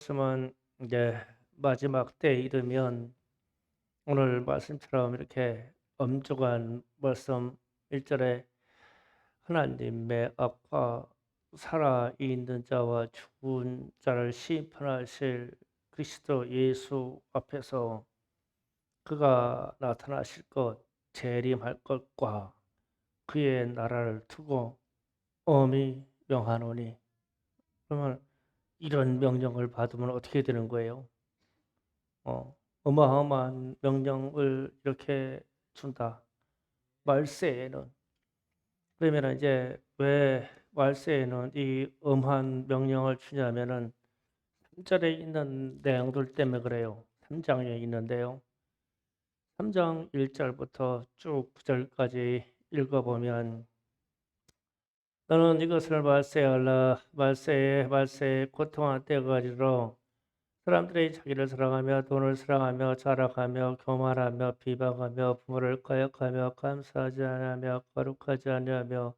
말씀은 이제 마지막 때에 이르면 오늘 말씀처럼 이렇게 엄중한 말씀 1절에 하나님의 앞과 살아 있는 자와 죽은 자를 심판하실 그리스도 예수 앞에서 그가 나타나실 것, 재림할 것과 그의 나라를 두고 엄히 명하노니. 그러면 이런 명령을 받으면 어떻게 되는 거예요? 어마어마한 명령을 이렇게 준다. 말세에는. 그러면 이제 왜 말세에는 이 엄한 명령을 주냐면은 3절에 있는 내용들 때문에 그래요. 3장에 있는데요. 3장 1절부터 쭉 9절까지 읽어보면 너는 이것을 말세하라. 말세에 고통한 때가 이르러 사람들이 자기를 사랑하며 돈을 사랑하며 자랑하며 교만하며 비방하며 부모를 거역하며 감사하지 아니하며 거룩하지 아니하며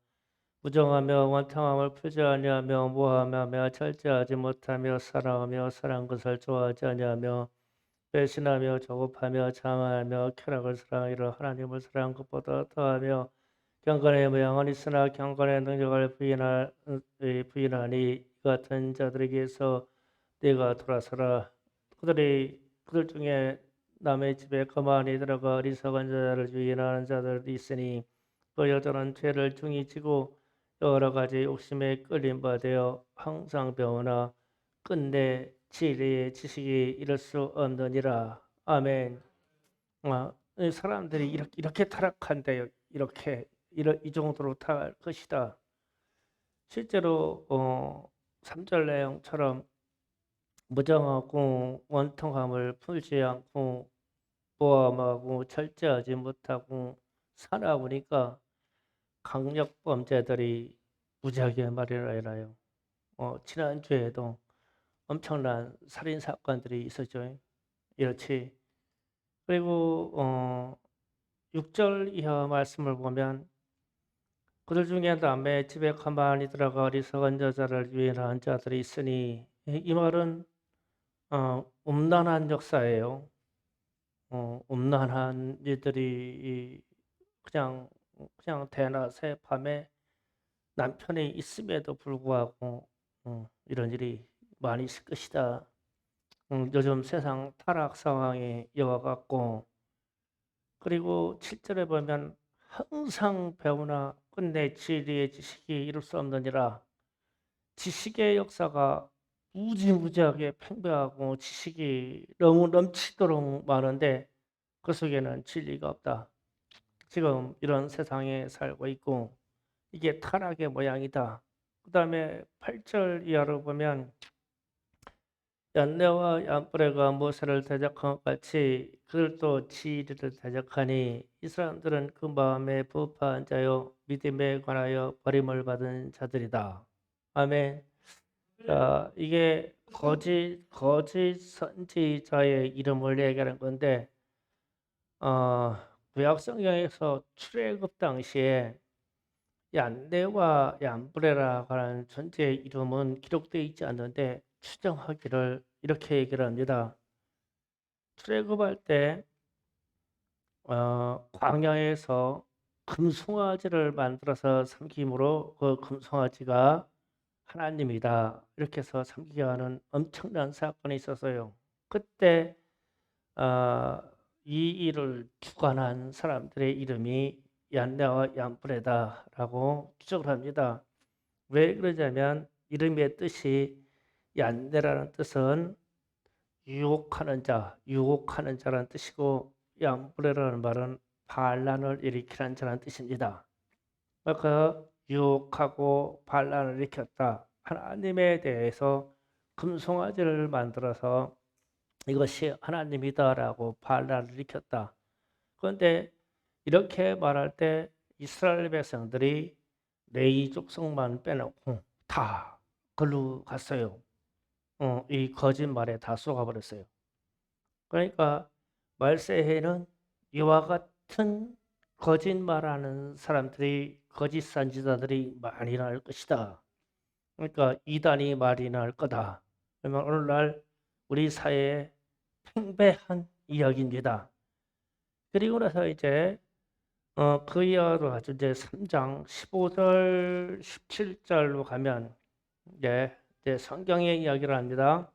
무정하며 원탕함을 풀지 아니하며 모함하며 절제하지 못하며 사랑하며 사랑한 것을 좋아하지 아니하며 배신하며 조급하며 장하며 쾌락을 사랑하기로 하나님을 사랑한 것보다 더하며 경건의 모양은 있으나 경건의 능력을 부인하니 이 같은 자들에게서 내가 돌아서라. 그들 중에 남의 집에 거만히 들어가 어리석은 자를 유인하는 자들이 있으니 그 여자는 죄를 중히 지고 여러 가지 욕심에 끌린 바 되어 항상 배우나 끝내 진리의 지식이 이를 수 없느니라. 아멘. 이 사람들이 이렇게 타락한대요. 이 정도로 타락할 것이다. 실제로 3절 내용처럼 무정하고 원통함을 풀지 않고 모함하고 절제하지 못하고 살아보니까 강력범죄들이 무지하게 마련하여요. 지난주에도 엄청난 살인사건들이 있었죠. 이렇지. 그리고 6절 이하 말씀을 보면 그들 중에 남의 집에 가만히 들어가 어리석은 여자를 유인한 자들이 있으니 이 말은 음란한 역사예요. 음란한 일들이 그냥 대낮에 밤에 남편이 있음에도 불구하고 이런 일이 많이 있을 것이다. 요즘 세상 타락 상황이 이와 같고 그리고 7절에 보면 항상 배우나 끝내 진리의 지식이 이룰 수 없느니라. 지식의 역사가 무지무지하게 팽배하고 지식이 너무 넘치도록 많은데 그 속에는 진리가 없다. 지금 이런 세상에 살고 있고 이게 타락의 모양이다. 그 다음에 8절 이하로 보면 얀네와 얀브레가 모세를 대적한 것 같이 그들도 지리를 대적하니 이 사람들은 그 마음에 부패한 자요 믿음에 관하여 버림을 받은 자들이다. 아멘. 자, 이게 거짓 선지자의 이름을 얘기하는 건데 어, 구약 성경에서 출애굽 당시에 얀네와 얀브레라고 하는 존재의 이름은 기록되어 있지 않는데 추정하기를 이렇게 얘기를 합니다. 출애굽할 때 광야에서 금송아지를 만들어서 섬김으로 그 금송아지가 하나님이다. 이렇게 해서 섬기게 하는 엄청난 사건이 있었어요. 그때 어, 이 일을 주관한 사람들의 이름이 얀네와 얀브레다라고 추정을 합니다. 왜 그러냐면 이름의 뜻이 얀네라는 뜻은 유혹하는 자라는 뜻이고 얀브레라는 말은 반란을 일으키는 자라는 뜻입니다. 그 유혹하고 반란을 일으켰다. 하나님에 대해서 금송아지를 만들어서 이것이 하나님이다라고 반란을 일으켰다. 그런데 이렇게 말할 때 이스라엘 백성들이 레위 족속만 빼놓고 다 걸로 갔어요. 이 거짓말에 다 속아버렸어요. 그러니까 말세에는 이와 같은 거짓말하는 사람들이 거짓 선지자들이 많이 날 것이다. 그러니까 이단이 많이 날 거다. 그러면 오늘날 우리 사회에 팽배한 이야기입니다. 그리고 나서 이제 그 이하로 아주 이제 3장 15절 17절로 가면 이제 성경의 이야기를 합니다.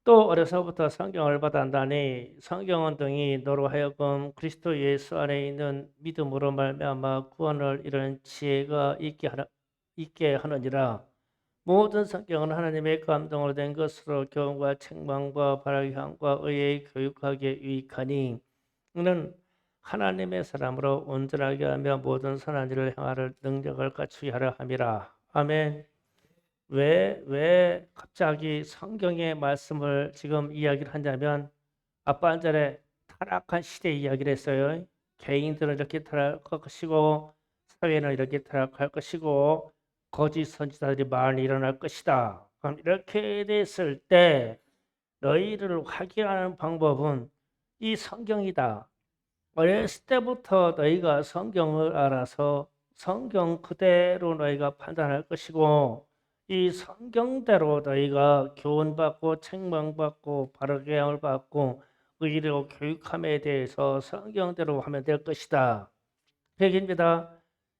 또 어려서부터 성경을 받았다니 성경은 등이 너로 하여금 그리스도 예수 안에 있는 믿음으로 말미암아 구원을 이루는 지혜가 있게 하느니라. 모든 성경은 하나님의 감동으로 된 것으로 교훈과 책망과 바라기 향과 의에 교육하기에 유익하니 이는 하나님의 사람으로 온전하게 하며 모든 선한 일을 행하를 능력을 갖추게 하려 함이라. 아멘. 왜 갑자기 성경의 말씀을 지금 이야기를 하냐면 아빠 한 전에 타락한 시대 이야기를 했어요. 개인들은 이렇게 타락할 것이고 사회는 이렇게 타락할 것이고 거짓 선지자들이 많이 일어날 것이다. 그럼 이렇게 됐을 때 너희를 확인하는 방법은 이 성경이다. 어렸을 때부터 너희가 성경을 알아서 성경 그대로 너희가 판단할 것이고 이 성경대로 너희가 교훈받고 책망받고 바르게 함을 받고 의로 교육함에 대해서 성경대로 하면 될 것이다. 그 얘기입니다.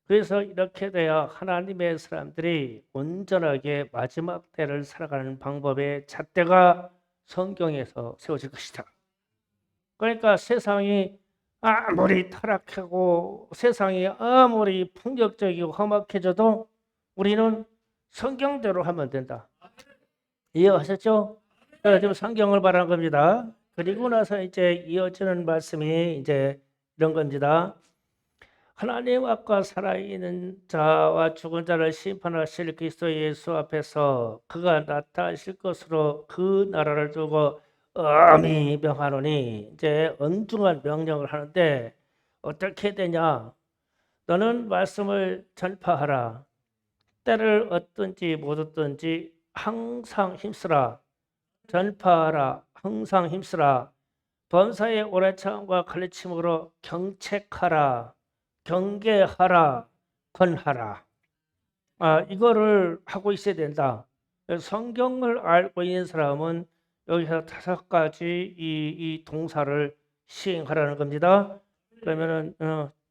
그래서 이렇게 돼야 하나님의 사람들이 온전하게 마지막 때를 살아가는 방법의 잣대가 성경에서 세워질 것이다. 그러니까 세상이 아무리 타락하고 세상이 아무리 폭력적이고 험악해져도 우리는 성경대로 하면 된다. 이해하셨죠? 지금 성경을 말하는 겁니다. 그리고 나서 이제 이어지는 말씀이 이제 이런 겁니다. 하나님 앞과 살아있는 자와 죽은 자를 심판하실 그리스도 예수 앞에서 그가 나타나실 것으로 그 나라를 두고 엄히 명하노니 이제 엄중한 명령을 하는데 어떻게 되냐? 너는 말씀을 전파하라. 때를 얻든지 못 얻든지 항상 힘쓰라. 전파하라. 항상 힘쓰라. 범사의 오래 참과 가르침으로 경책하라. 경계하라. 권하라. 이거를 하고 있어야 된다. 성경을 알고 있는 사람은 여기서 5가지 이 동사를 시행하라는 겁니다. 그러면은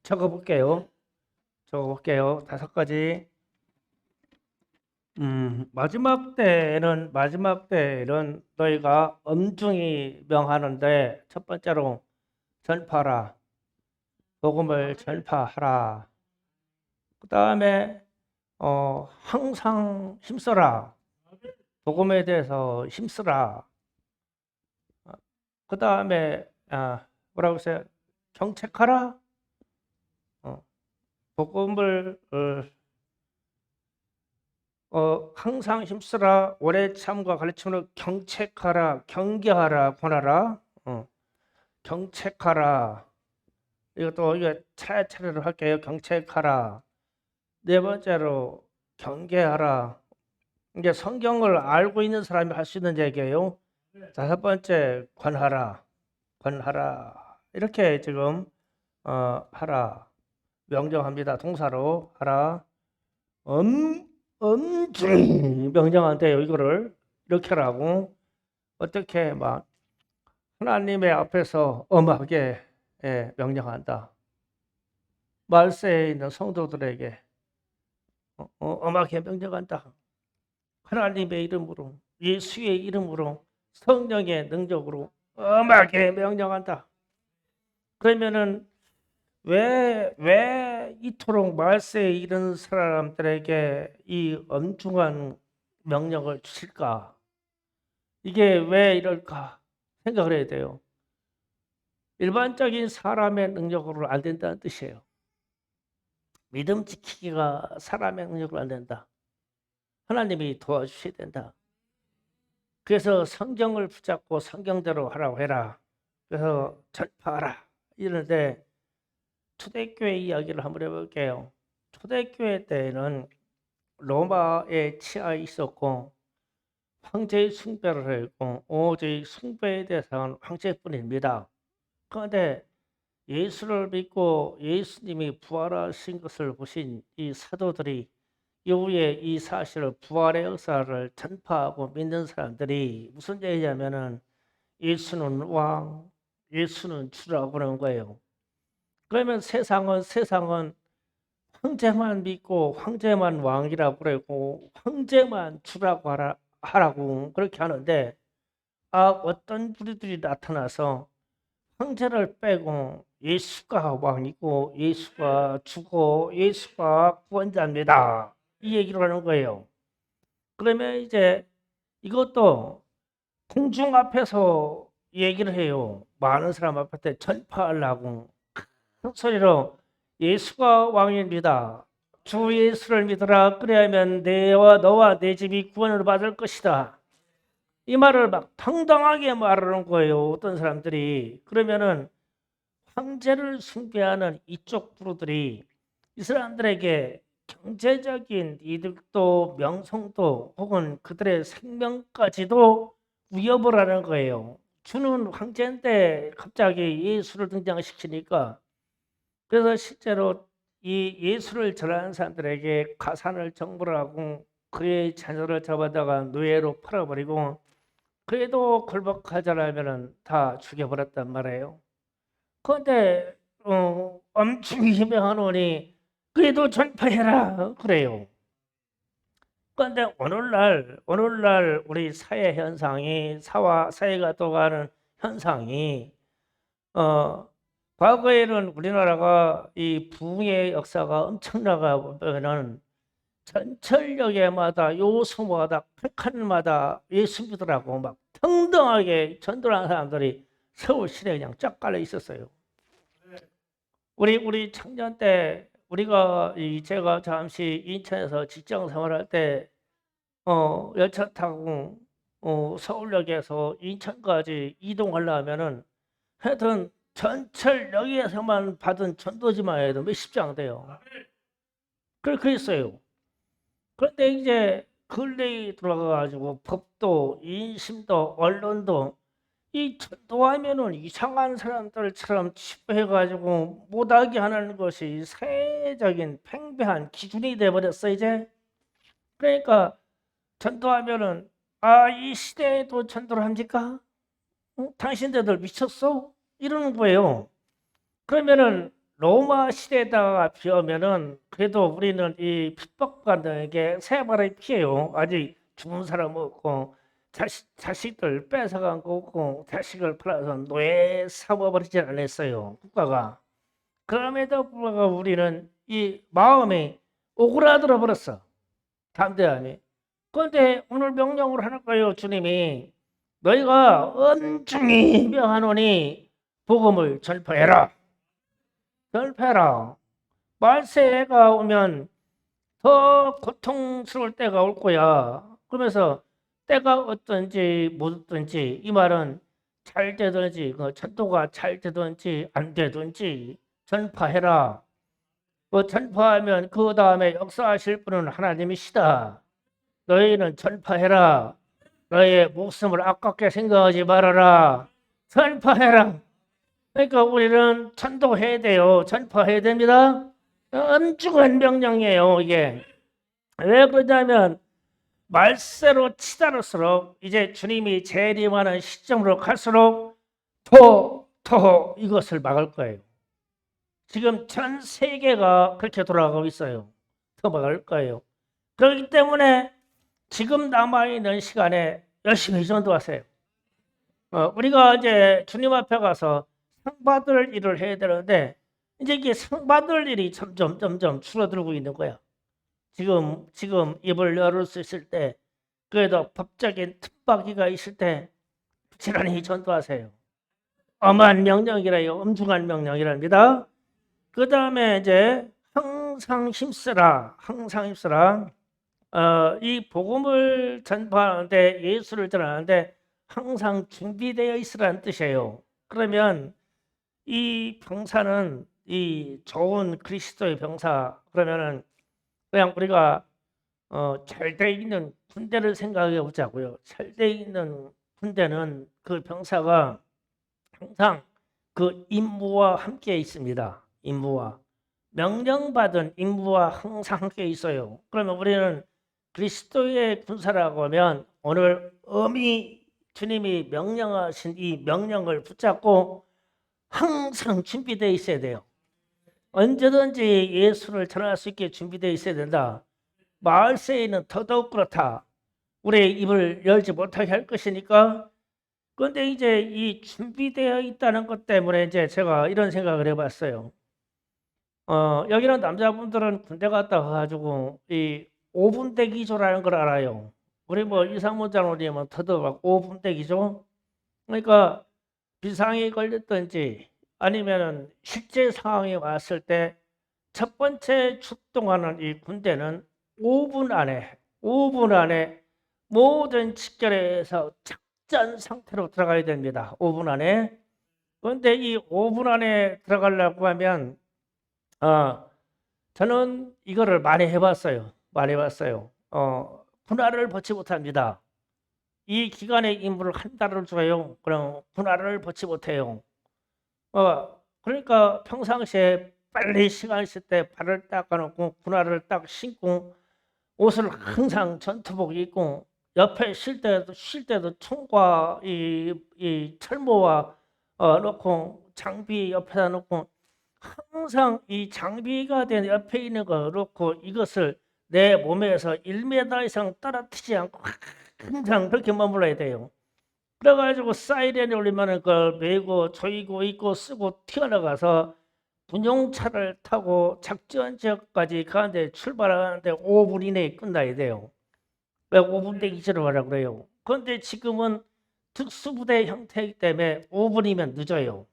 적어볼게요. 5가지. 마지막 때에는 너희가 엄중히 명하는데 첫 번째로 전파하라. 복음을 전파하라. 그 다음에 항상 힘써라. 복음에 대해서 힘쓰라. 그 다음에 뭐라고 했어요? 경책하라. 복음을 항상 힘쓰라. 오래 참과 가르침으로 경책하라. 경계하라. 권하라. 경책하라. 이것도 이거 차례차례로 할게요. 경책하라. 네 번째로 경계하라. 이제 성경을 알고 있는 사람이 할 수 있는 얘기예요. 5번째 권하라. 권하라. 이렇게 지금 하라. 명령합니다. 동사로 하라. 엄중히 명령한대요. 이거를 이렇게 하라고. 어떻게 막 하나님의 앞에서 엄하게 명령한다. 말세에 있는 성도들에게 엄하게 명령한다. 하나님의 이름으로, 예수의 이름으로, 성령의 능력으로 엄하게 명령한다. 그러면은 왜 이토록 말세에 이른 사람들에게 이 엄중한 명령을 주실까? 이게 왜 이럴까? 생각을 해야 돼요. 일반적인 사람의 능력으로 안 된다는 뜻이에요. 믿음 지키기가 사람의 능력으로 안 된다. 하나님이 도와주셔야 된다. 그래서 성경을 붙잡고 성경대로 하라고 해라. 그래서 전파하라. 이러는데 초대교회 이야기를 한번 해볼게요. 초대교회 때에는 로마의 치하에 있었고 황제의 숭배를 했고 오직 숭배의 대상은 황제뿐입니다. 그런데 예수를 믿고 예수님이 부활하신 것을 보신 이 사도들이 이후에 이 사실을 부활의 역사를 전파하고 믿는 사람들이 무슨 얘기냐면은 예수는 왕, 예수는 주라고 그러는 거예요. 그러면 세상은 황제만 믿고 황제만 왕이라고 그러고 황제만 주라고 하라고 그렇게 하는데 어떤 부류들이 나타나서 황제를 빼고 예수가 왕이고 예수가 주고 예수가 구원자입니다. 이 얘기를 하는 거예요. 그러면 이제 이것도 공중 앞에서 얘기를 해요. 많은 사람 앞에 전파하려고 큰 소리로 예수가 왕입니다. 주 예수를 믿으라. 그래야면 너와 내 집이 구원을 받을 것이다. 이 말을 막 당당하게 말하는 거예요. 어떤 사람들이. 그러면은 황제를 숭배하는 이쪽 부류들이 이 사람들에게 경제적인 이득도 명성도 혹은 그들의 생명까지도 위협을 하는 거예요. 주는 황제인데 갑자기 예수를 등장시키니까 그래서 실제로 이 예수를 전하는 사람들에게 가산을 정벌을 하고 그의 자녀를 잡아다가 노예로 팔아버리고 그래도 굴복하자라면 다 죽여버렸단 말이에요. 그런데 엄청 유명하노니 그래도 전파해라 그래요. 그런데 오늘날 우리 사회 현상이 사회가 돌아가는 현상이 과거에는 우리나라가 이 부흥의 역사가 엄청나가 보면은 전철역에마다 요소마다 칸칸마다 예수 믿으라고 막 평등하게 전도하는 사람들이 서울 시내에 그냥 쫙 깔려 있었어요. 우리 청년 때 제가 잠시 인천에서 직장 생활할 때 열차 타고 서울역에서 인천까지 이동하려면은 하여튼 전철역에서만 받은 전도지만 해도 몇십 장 돼요. 그렇게 했어요. 그런데 이제 근래에 들어가가지고 법도 인심도 언론도 이 전도하면은 이상한 사람들처럼 치부해가지고 못하게 하는 것이 사회적인 팽배한 기준이 돼버렸어 이제. 그러니까 전도하면은 이 시대에도 전도를 합니까? 당신들 미쳤어? 이러는 거예요. 그러면은 로마 시대에다가 비하면은 그래도 우리는 이 핍박받는 게 세발의 피해요. 아직 죽은 사람 없고 자식들 뺏어간 거 없고 자식을 팔아서 노예 삼아버리지 않았어요. 국가가. 그럼에도 불구하고 우리는 이 마음이 오그라들어 버렸어. 담대함이. 그런데 오늘 명령을 하는 거예요. 주님이 너희가 엄중히 명하노니 복음을 전파해라. 전파해라. 말세가 오면 더 고통스러울 때가 올 거야. 그러면서 때가 어떤지 못 어떤지 이 말은 잘 되든지 전도가 잘 되든지 안 되든지 전파해라. 전파하면 그 다음에 역사하실 분은 하나님이시다. 너희는 전파해라. 너의 목숨을 아깝게 생각하지 말아라. 전파해라. 그러니까 우리는 전도해야 돼요. 전파해야 됩니다. 엄중한 명령이에요, 이게. 왜 그러냐면 말세로 치달을수록 이제 주님이 재림하는 시점으로 갈수록 더 이것을 막을 거예요. 지금 전 세계가 그렇게 돌아가고 있어요. 더 막을 거예요. 그렇기 때문에 지금 남아있는 시간에 열심히 전도하세요. 우리가 이제 주님 앞에 가서 상 받을 일을 해야 되는데 이제 이게 상 받을 일이 점점 줄어들고 있는 거야. 지금 입을 열을 수 있을 때 그래도 법적인 틈바퀴가 있을 때 부지런히 전도하세요. 엄한 명령이라요. 엄중한 명령이랍니다. 그 다음에 이제 항상 힘쓰라. 항상 힘쓰라. 이 복음을 전파하는데 예수를 전하는데 항상 준비되어 있으라는 뜻이에요. 그러면 이 병사는 이 좋은 그리스도의 병사 그러면은 그냥 우리가 잘 돼 있는 군대를 생각해 보자고요. 잘 돼 있는 군대는 그 병사가 항상 그 임무와 함께 있습니다. 임무와 명령받은 임무와 항상 함께 있어요. 그러면 우리는 그리스도의 군사라고 하면 오늘 엄히 주님이 명령하신 이 명령을 붙잡고 항상 준비되어 있어야 돼요. 언제든지 예수를 전할 수 있게 준비되어 있어야 된다. 말세에는 더더욱 그렇다. 우리의 입을 열지 못하게 할 것이니까. 그런데 이제 이 준비되어 있다는 것 때문에 이제 제가 이런 생각을 해봤어요. 여기는 남자분들은 군대 갔다 와가지고 이 5분 대기조라는 걸 알아요. 우리 뭐 이상문 장로님은 터득 5분 대기조. 그러니까 비상이 걸렸든지 아니면은 실제 상황이 왔을 때 첫 번째 출동하는 이 군대는 5분 안에 모든 직결에서 작전 상태로 들어가야 됩니다. 5분 안에. 그런데 이 5분 안에 들어가려고 하면 저는 이거를 많이 해봤어요. 분할을 벗지 못합니다. 이 기간의 임무를 한 달을 줘요. 그럼 분할을 벗지 못해요. 그러니까 평상시에 빨리 시간 있을 때 발을 닦아놓고 분할을 딱 신고 옷을 항상 전투복 입고 옆에 쉴 때도 총과 이 철모와 놓고 장비 옆에다 놓고 항상 이 장비가 된 옆에 있는 거 놓고 이것을 내 몸에서 1m 이상 떨어뜨리지 않고 항상 그렇게 머물러야 돼요. 그래가지고 사이렌이 울리면 그걸 메고 조이고 입고 쓰고 튀어나가서 군용차를 타고 작전 지역까지 가는데 출발하는데 5분 이내에 끝나야 돼요. 왜 5분 대기지로 하라고 그래요. 그런데 지금은 특수부대 형태이기 때문에 5분이면 늦어요.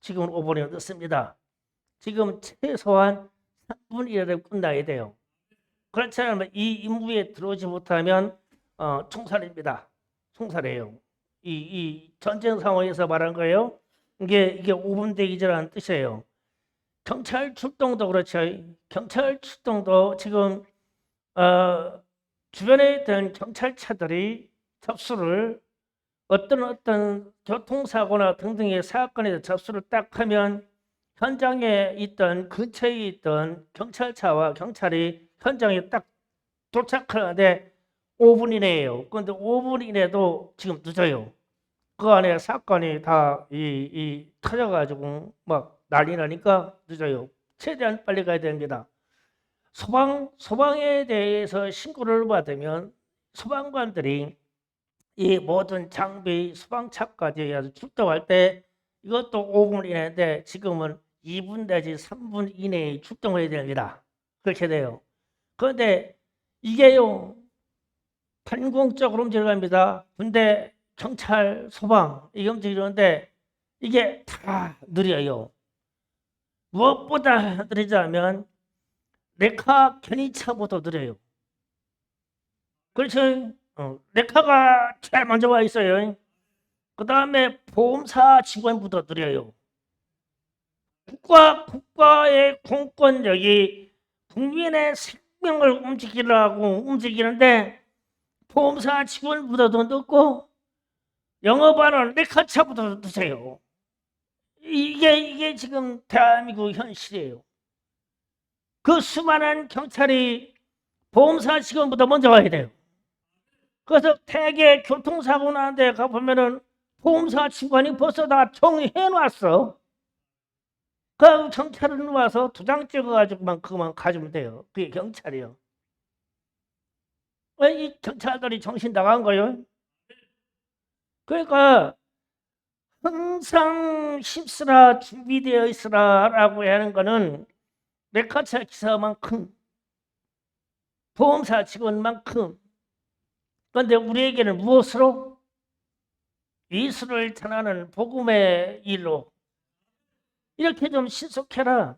지금은 5분이면 늦습니다. 지금 최소한 3분 이내에 끝나야 돼요. 그렇지 않으면 이 임무에 들어오지 못하면 총살입니다. 총살이에요. 이 전쟁 상황에서 말한 거예요. 이게 5분 대기제라는 뜻이에요. 경찰 출동도 그렇죠. 경찰 출동도 지금 주변에 있던 경찰차들이 접수를 어떤 교통사고나 등등의 사건에 접수를 딱 하면 현장에 있던 근처에 있던 경찰차와 경찰이 현장에 딱 도착하는데 5분 이내예요. 그런데 5분 이내도 지금 늦어요. 그 안에 사건이 다 터져가지고 막 난리 나니까 늦어요. 최대한 빨리 가야 됩니다. 소방에 대해서 신고를 받으면 소방관들이 이 모든 장비, 소방차까지 아주 출동할 때 이것도 5분 이내인데 지금은 2분 내지 3분 이내에 출동을 해야 됩니다. 그렇게 돼요. 그런데 이게요, 반공적으로 움직여갑니다. 군대, 경찰, 소방 이게 움직이는데 이게 다 느려요. 무엇보다 느리자면 레카 견인차보다 느려요. 그렇죠? 레카가 제일 먼저 와 있어요. 그 다음에 보험사 직원보다 느려요. 국가의 공권력이 국민의 생명을 움직이려고 움직이는데 보험사 직원보다도 늦고 영업하는 레카차보다도 늦어요. 이게 지금 대한민국 현실이에요. 그 수많은 경찰이 보험사 직원보다 먼저 와야 돼요. 그래서 대개 교통사고 나는 데 가보면은 보험사 직원이 벌써 다 정리해놨어. 그 경찰은 와서 두 장 찍어가지고만 그만 가주면 돼요. 그게 경찰이요. 왜 이 경찰들이 정신 나간 거예요? 그러니까 항상 힘쓰라 준비되어 있으라라고 하는 거는 레카차 기사만큼 보험사 직원만큼. 그런데 우리에게는 무엇으로? 예수를 전하는 복음의 일로 이렇게 좀 신속해라.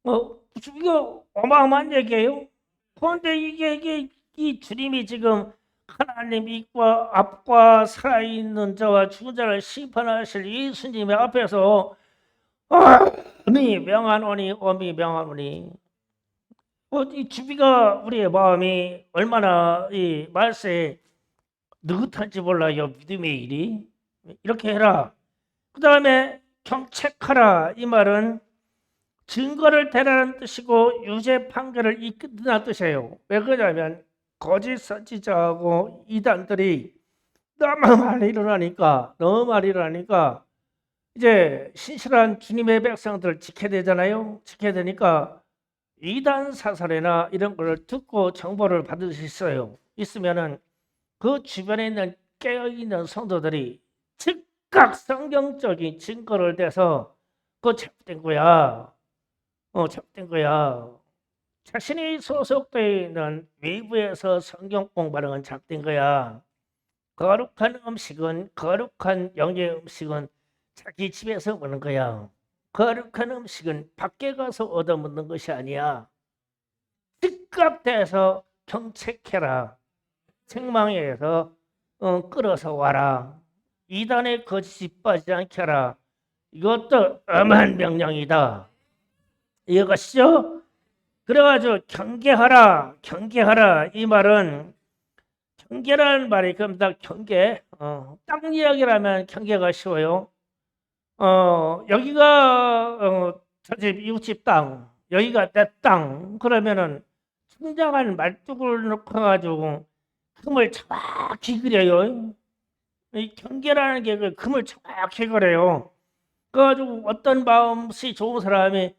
이거 어마어마한 얘기예요. 그런데 이게 이 주님이 지금 하나님 입과 앞과 살아있는 자와 죽은 자를 심판하실 예수님의 앞에서 어미 명하노니 어미 명하노니 이 주비가 우리의 마음이 얼마나 이 말세에 느긋한지 몰라요. 믿음의 일이 이렇게 해라. 그 다음에 경책하라 이 말은 증거를 대라는 뜻이고 유죄 판결을 이끈다는 뜻이에요. 왜 그러냐면 거짓 선지자하고 이단들이 너무 많이 일어나니까 이제 신실한 주님의 백성들을 지켜야 되잖아요. 지켜야 되니까 이단 사설이나 이런 걸 듣고 정보를 받을 수 있어요. 있으면은 그 주변에 있는 깨어있는 성도들이 즉각 성경적인 증거를 대서 그거 잘못된 거야. 잘못된 거야. 자신이 소속되어 있는 외부에서 성경 공부하는 건 잘못된 거야. 거룩한 영의 음식은 자기 집에서 먹는 거야. 거룩한 음식은 밖에 가서 얻어 먹는 것이 아니야. 즉각 대서 경책해라. 책망에서 끌어서 와라. 이단의 거짓이 빠지지 않게 하라. 이것도 엄한 명령이다. 이해가시죠? 그래가지고 경계하라. 이 말은 경계라는 말이 겁니다. 경계. 땅 이야기라면 경계가 쉬워요. 여기가 저집 이웃집 땅, 여기가 내 땅. 그러면은 천장한 말뚝을 놓고 가지고 금을 정확히 그려요. 이 경계라는 게 그 금을 정확히 그려요. 그래가지고 어떤 마음씨 좋은 사람이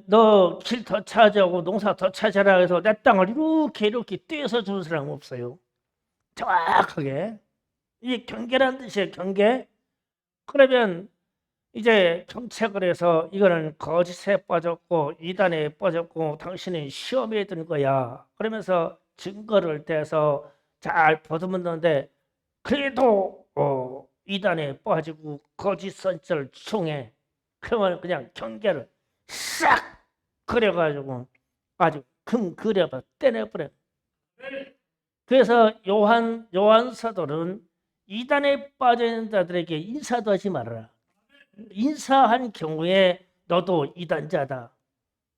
너 길 더 찾아오고 농사 더 찾아라 해서 내 땅을 이렇게 떼서 주는 사람 없어요. 정확하게. 이게 경계라는 뜻이에요. 경계. 그러면 이제 정책을 해서 이거는 거짓에 빠졌고 이단에 빠졌고 당신은 시험에 든 거야. 그러면서 증거를 대서 잘 보듬었는데 그래도 이단에 빠지고 거짓 선지를 총해. 그러면 그냥 경계를 싹 그려가지고 아주 금 그려봐 떼내버려. 그래서 요한 사도는 이단에 빠져 있는 자들에게 인사도 하지 말아라. 인사한 경우에 너도 이단자다.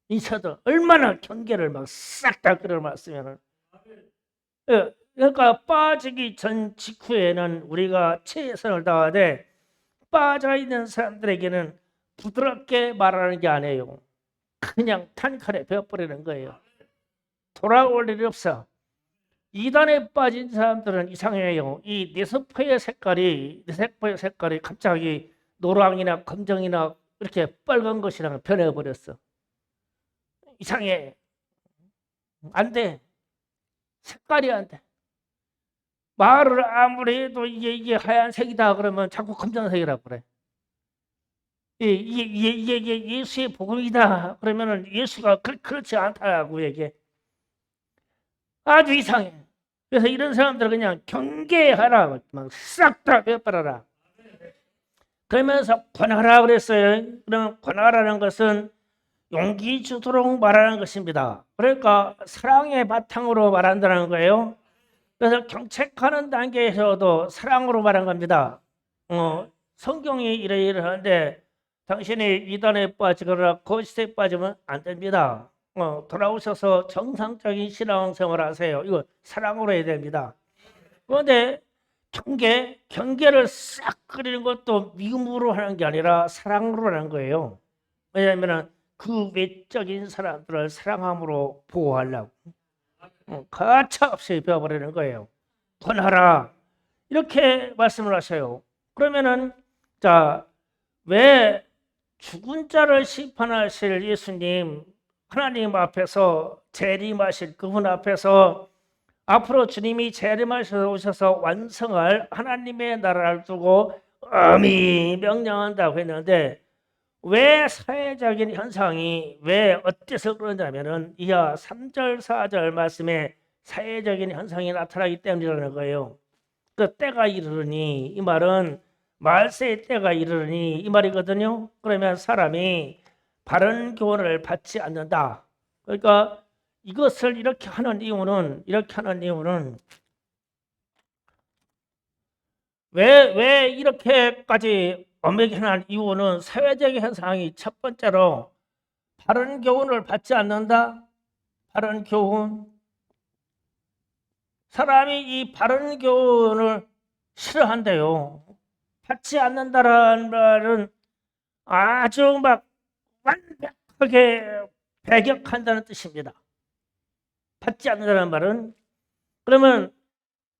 인사도 얼마나 경계를 막 싹 다 끌어놨으면은. 그러니까 빠지기 전 직후에는 우리가 최선을 다하되 빠져 있는 사람들에게는 부드럽게 말하는 게 아니에요. 그냥 탄칼에 베어버리는 거예요. 돌아올 일이 없어. 이단에 빠진 사람들은 이상해요. 이 뇌세포의 색깔이 갑자기 노랑이나 검정이나 이렇게 빨간 것이랑 변해버렸어. 이상해. 안 돼. 색깔이 안 돼. 말을 아무리 해도 이게 하얀색이다 그러면 자꾸 검정색이라고 그래. 이게 예수의 복음이다 그러면은 예수가 그렇지 않다고 얘기해. 아주 이상해. 그래서 이런 사람들은 그냥 경계하라. 막 싹 다 빼버려라. 그러면서 권하라 그랬어요. 그럼 권하라는 것은 용기 주도록 말하는 것입니다. 그러니까 사랑의 바탕으로 말한다는 거예요. 그래서 경책하는 단계에서도 사랑으로 말한 겁니다. 성경이 이러이러한데 당신이 이단에 빠지거나 거짓에 빠지면 안 됩니다. 돌아오셔서 정상적인 신앙생활 하세요. 이거 사랑으로 해야 됩니다. 그런데 경계를 싹 그리는 것도 미움으로 하는 게 아니라 사랑으로 하는 거예요. 왜냐하면 그 외적인 사람들을 사랑함으로 보호하려고 가차없이 배워버리는 거예요. 권하라 이렇게 말씀을 하셔요. 그러면은 자, 왜 죽은 자를 심판하실 예수님 하나님 앞에서 재림하실 그분 앞에서 앞으로 주님이 재림하셔서 오셔서 완성할 하나님의 나라를 두고 엄히 명령한다고 했는데 왜 사회적인 현상이 왜 어때서 그러냐면은 이하 3절 4절 말씀에 사회적인 현상이 나타나기 때문이라는 거예요. 그 때가 이르르니 이 말은 말세의 때가 이르르니 이 말이거든요. 그러면 사람이 바른 교훈을 받지 않는다. 그러니까 이것을 이렇게 하는 이유는 왜 이렇게까지 엄격한 이유는 사회적인 현상이 첫 번째로 바른 교훈을 받지 않는다. 바른 교훈. 사람이 이 바른 교훈을 싫어한대요. 받지 않는다라는 말은 아주 막 완벽한 강하게 배격한다는 뜻입니다. 받지 않는다는 말은 그러면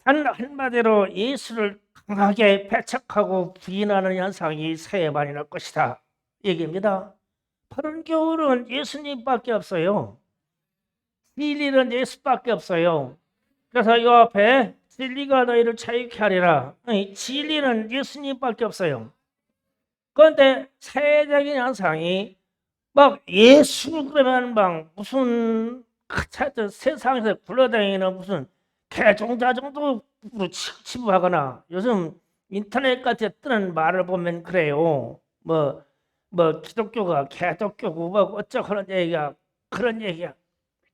단 한마디로 예수를 강하게 배척하고 부인하는 현상이 새해 많이 날 것이다 얘기입니다. 바른 교훈은 예수님밖에 없어요. 진리는 예수밖에 없어요. 그래서 이 앞에 진리가 너희를 자유케 하리라. 아니, 진리는 예수님밖에 없어요. 그런데 세계적인 현상이 막 예수 그러면 막 무슨 하여튼 세상에서 굴러다니는 무슨 개종자 정도로 치부하거나 요즘 인터넷 같은 데 뜨는 말을 보면 그래요. 뭐 기독교가 개독교고 뭐 어쩌고 그런 얘기야.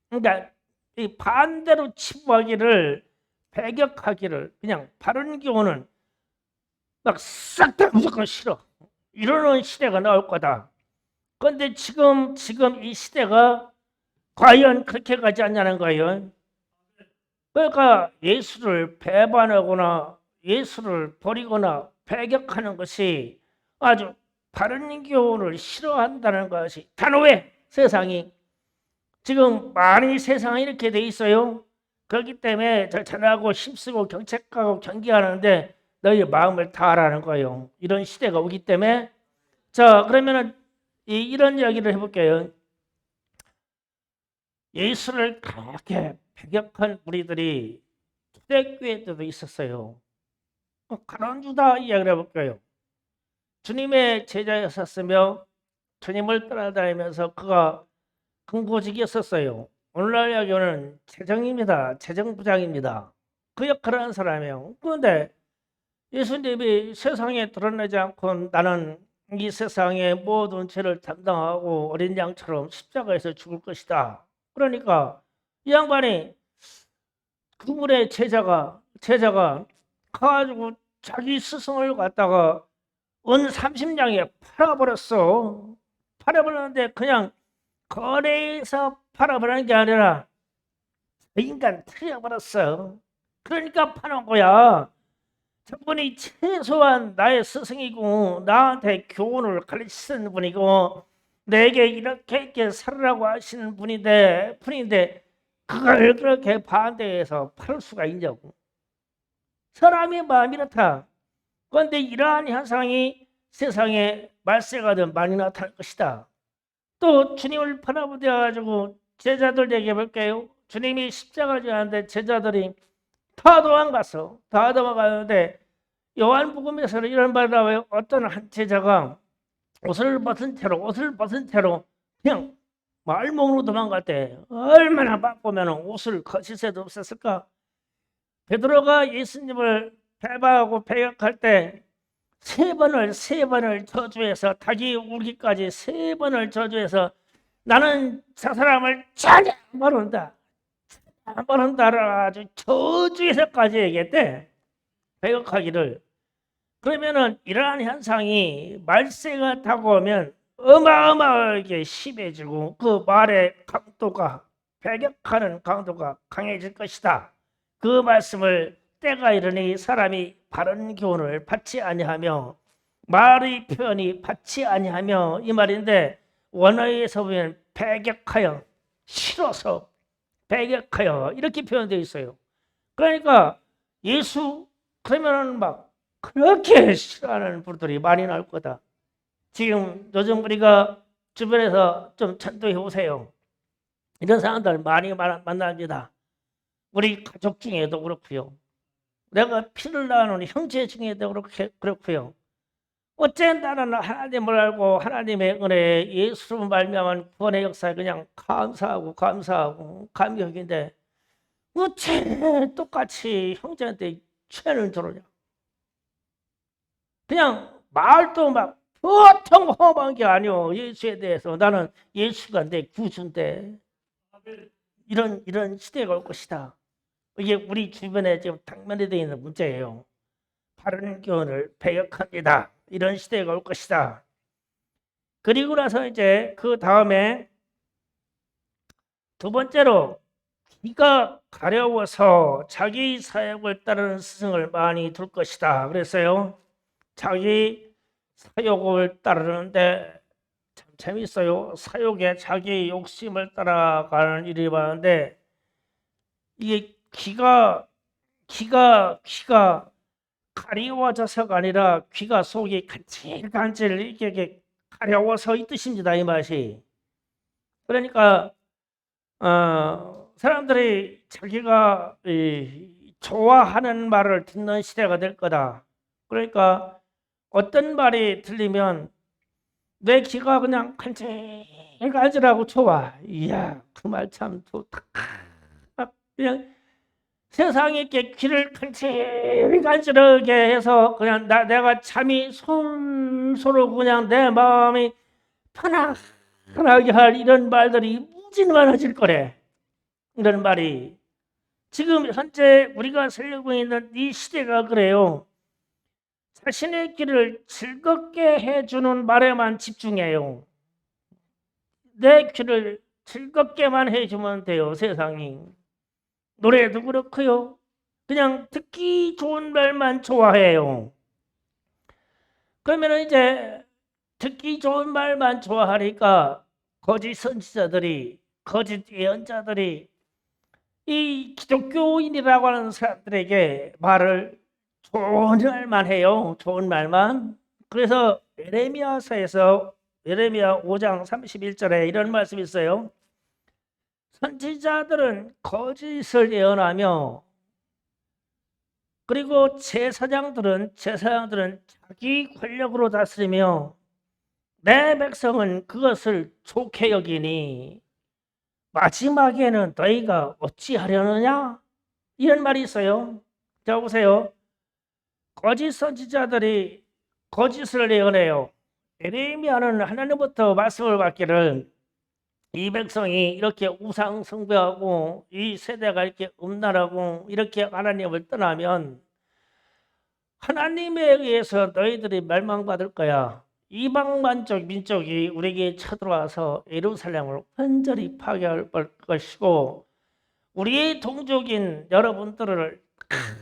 그러니까 이 반대로 치부하기를 배격하기를 그냥 바른 교훈은 막 싹 다 무조건 싫어. 이러는 시대가 나올 거다. 그런데 지금 이 시대가 과연 그렇게 가지 않냐는 거예요. 그러니까 예수를 배반하거나 예수를 버리거나 배격하는 것이 아주 바른 교훈을 싫어한다는 것이 단호해. 세상이 지금 많이 세상이 이렇게 돼 있어요. 그렇기 때문에 절찬하고 힘쓰고 경책하고 경계하는데 너희 마음을 다하라는 거예요. 이런 시대가 오기 때문에 자 그러면은 이런 이야기를 해볼게요. 예수를 그렇게 배격한 무리들이 초대교회 때도 있었어요. 가론 유다 이야기를 해볼까요? 주님의 제자였었으며 주님을 따라다니면서 그가 흥보직이었었어요. 오늘날 이야기는 재정입니다. 재정부장입니다. 그 역할을 하는 사람이에요. 그런데 예수님이 세상에 드러나지 않고 나는 이 세상의 모든 죄를 담당하고 어린 양처럼 십자가에서 죽을 것이다. 그러니까 이 양반이 그분의 제자가 가가지고 자기 스승을 갖다가 은 30냥에 팔아버렸어. 팔아버렸는데 그냥 거래에서 팔아버리는 게 아니라 인간 틀려버렸어. 그러니까 파는 거야. 저분이 최소한 나의 스승이고 나한테 교훈을 가르치는 분이고 내게 이렇게 살으라고 하시는 분인데 그걸 그렇게 반대해서 팔 수가 있냐고. 사람의 마음이 이렇다. 그런데 이러한 현상이 세상에 말세가든 많이 나타날 것이다. 또 주님을 바라보되 가지고 제자들 얘기해 볼게요. 주님이 십자가 지었는데 제자들이 다 도망가는데 요한복음에서는 이런 말이 나와요. 어떤 한 제자가 옷을 벗은 채로 그냥 말몸으로 도망갔대. 얼마나 바쁘면 옷을 거실 새도 없었을까. 베드로가 예수님을 배반하고 배격할 때 세 번을 저주해서 닭이 울기까지 세 번을 저주해서 나는 저 사람을 전혀 모른다. 모른다를 아주 저주해서까지 얘기했대. 배격하기를. 그러면은 이러한 현상이 말세가 다가오면 어마어마하게 심해지고 그 말의 강도가 배격하는 강도가 강해질 것이다. 그 말씀을 때가 이르니 사람이 바른 교훈을 받지 아니하며 말의 표현이 받지 아니하며 이 말인데 원어에서 보면 배격하여 싫어서 배격하여 이렇게 표현되어 있어요. 그러니까 예수 그러면은 막 그렇게 싫어하는 분들이 많이 나올 거다. 지금 요즘 우리가 주변에서 좀 천도해 보세요. 이런 사람들 많이 만납니다. 우리 가족 중에도 그렇고요. 내가 피를 나누는 형제 중에도 그렇고요. 어째 나는 하나님을 알고 하나님의 은혜에 예수로 말미암은 구원의 역사에 그냥 감사하고 감격인데 어째 똑같이 형제한테 죄를 저러냐. 그냥 말도 막 보통 험한 게 아니오. 예수에 대해서 나는 예수가 내 구주인데 이런 시대가 올 것이다. 이게 우리 주변에 지금 당면에 되어 있는 문제예요. 바른 교훈을 배격합니다. 이런 시대가 올 것이다. 그리고 나서 이제 그 다음에 두 번째로 귀가 가려워서 자기 사역을 따르는 스승을 많이 둘 것이다. 그랬어요. 자기 사역을 따르는데 참 재밌어요. 사욕에 자기 욕심을 따라가는 일이 많은데 이게 귀가 가려워져서가 아니라 귀가 속이 간질간질 이게 가려워서 이 뜻입니다. 이 맛이. 그러니까 사람들이 자기가 좋아하는 말을 듣는 시대가 될 거다. 그러니까 어떤 말이 들리면 내 귀가 그냥 간질간질하고 좋아. 이야, 그 말 참 좋다. 그냥 세상에 이렇게 귀를 간질간질하게 해서 그냥 내가 잠이 솔솔 그냥 내 마음이 편하게 할 이런 말들이 무지 많아질 거래. 이런 말이. 지금 현재 우리가 살고 있는 이 시대가 그래요. 자신의 귀를 즐겁게 해주는 말에만 집중해요. 내 귀를 즐겁게만 해주면 돼요, 세상이. 노래도 그렇고요. 그냥 듣기 좋은 말만 좋아해요. 그러면 이제 듣기 좋은 말만 좋아하니까 거짓 선지자들이, 거짓 예언자들이 이 기독교인이라고 하는 사람들에게 말을 좋은 말만 해요. 좋은 말만. 그래서 예레미야서에서 예레미야 5장 31절에 이런 말씀이 있어요. 선지자들은 거짓을 예언하며 그리고 제사장들은 자기 권력으로 다스리며 내 백성은 그것을 좋게 여기니 마지막에는 너희가 어찌하려느냐? 이런 말이 있어요. 자 보세요. 거짓 선지자들이 거짓을 예언해요. 예레미야는 하나님부터 말씀을 받기를 이 백성이 이렇게 우상 숭배하고 이 세대가 이렇게 음란하고 이렇게 하나님을 떠나면 하나님에 의해서 너희들이 멸망받을 거야. 이방만족 민족이 우리에게 쳐들어와서 예루살렘을 완전히 파괴할 것이고 우리의 동족인 여러분들을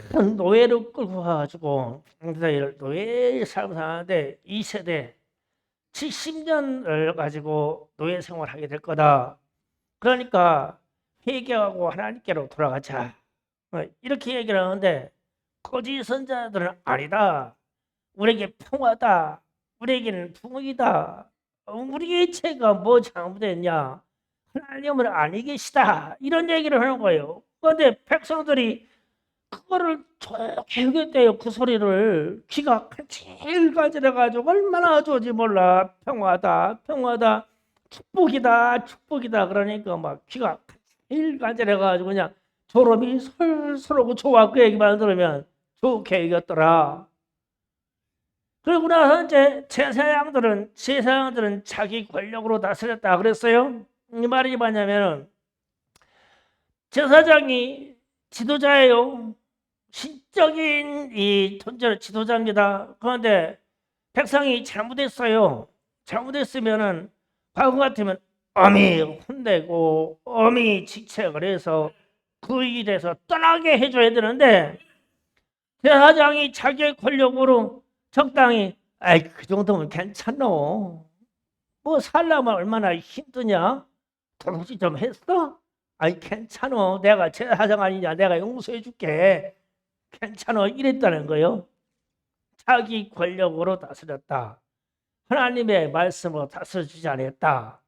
큰 노예로 끌고 와가지고 노예 삶을 사는데 이 세대 70년을 가지고 노예 생활하게 될 거다. 그러니까 회개하고 하나님께로 돌아가자. 이렇게 얘기를 하는데 거짓 선자들은 아니다. 우리에게 평화다. 우리에게는 부흥이다. 우리의 죄가 뭐 잘못됐냐? 하나님은 아니 계시다. 이런 얘기를 하는 거예요. 그런데 백성들이 그거를 좋게 하겠대요. 그 소리를 귀가 간질간질해가지고 얼마나 좋은지 몰라. 평화다, 평화다, 축복이다, 축복이다. 그러니까 막 귀가 간질간질해가지고 그냥 졸음이 솔솔 오고 좋아. 그 얘기만 들으면 좋게 얘기했더라. 그리고 나서 이제 제사장들은 자기 권력으로 다스렸다 그랬어요. 이 말이 뭐냐면은 제사장이 지도자예요. 신적인 이 존재는 지도자입니다. 그런데 백성이 잘못했어요. 잘못했으면은 과거 같으면 엄히 혼내고 엄히 직책을 해서 그 일에서 떠나게 해줘야 되는데 제사장이 자기의 권력으로 적당히 아이 그 정도면 괜찮어. 뭐 살려면 얼마나 힘드냐? 도둑질 좀 했어? 아이 괜찮어. 내가 제사장 아니냐? 내가 용서해 줄게. 괜찮아. 이랬다는 거예요. 자기 권력으로 다스렸다. 하나님의 말씀으로 다스려지지 않았다.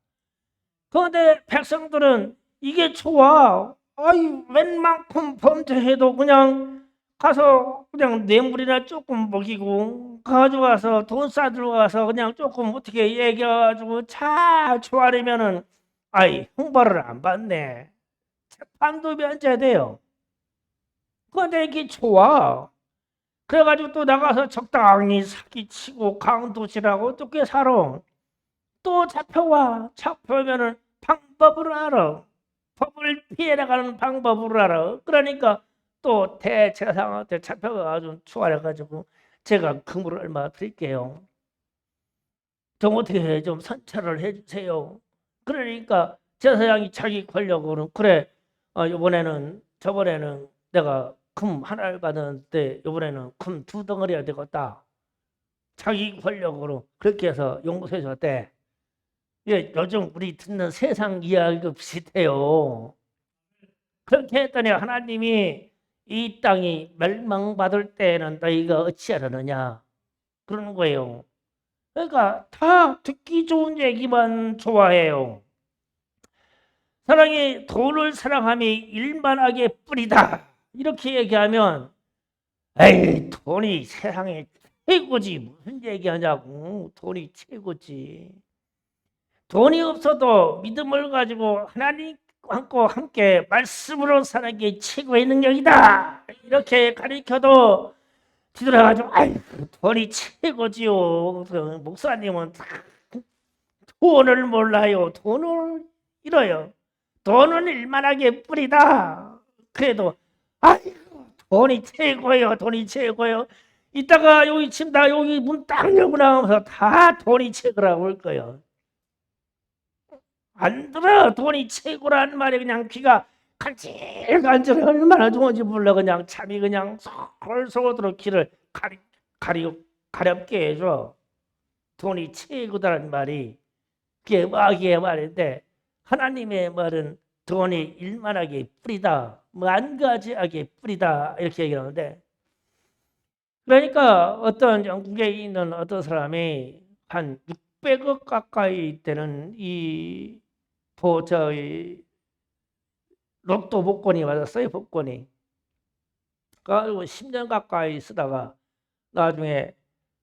그런데 백성들은 이게 좋아. 아이 웬만큼 범죄해도 그냥 가서 그냥 뇌물이나 조금 먹이고 가져가서 돈 싸들고 가서 그냥 조금 어떻게 얘기해가지고 잘 좋아하려면은 아이 형벌을 안 받네. 재판도 면제돼요. 그런데 이게 좋아. 그래가지고 또 나가서 적당히 사기치고 강도질하고 어떻게 살아. 또 잡혀와. 잡혀오면은 방법을 알아. 법을 피해 나가는 방법을 알아. 그러니까 또 대제사장한테 잡혀가지고 추가해가지고 제가 금을 얼마 드릴게요. 좀 어떻게 좀 선처를 해주세요. 그러니까 제사장이 자기 권력으로 그래 이번에는 저번에는 내가 금 하나를 받았는데 이번에는 금 두 덩어리가 되겠다. 자기 권력으로 그렇게 해서 용서해 줬대. 예, 요즘 우리 듣는 세상 이야기가 비슷해요. 그렇게 했더니 하나님이 이 땅이 멸망받을 때에는 너희가 어찌하려느냐 그러는 거예요. 그러니까 다 듣기 좋은 얘기만 좋아해요. 사랑이 돈을 사랑함이 일만하게 뿌리다 이렇게 얘기하면 에이 돈이 세상에 최고지 무슨 얘기하냐고. 돈이 최고지. 돈이 없어도 믿음을 가지고 하나님과 함께 말씀으로 사는 게 최고의 능력이다 이렇게 가르쳐도 뒤돌아가지고 아이 돈이 최고지요. 그 목사님은 돈을 몰라요. 돈을 잃어요. 돈은 일만하게 뿌리다. 그래도 아이고 돈이 최고예요. 돈이 최고예요. 이따가 여기 침다 여기 문 딱 열고 나가면서 다 돈이 최고라고 할 거예요. 안 들어. 돈이 최고라는 말이 그냥 귀가 간질간질 얼마나 좋은지 몰라. 그냥 참이 그냥 솔솔도록 귀를 가렵게 해줘. 돈이 최고다는 말이 그게 마귀의 말인데 하나님의 말은 돈이 일만하게 뿌리다, 만가지하게 뿌리다 이렇게 얘기하는데 그러니까 어떤 영국에 있는 어떤 사람이 한 600억 가까이 되는 이 저희 로또 복권이 맞았어요. 복권이. 그래가지고 10년 가까이 쓰다가 나중에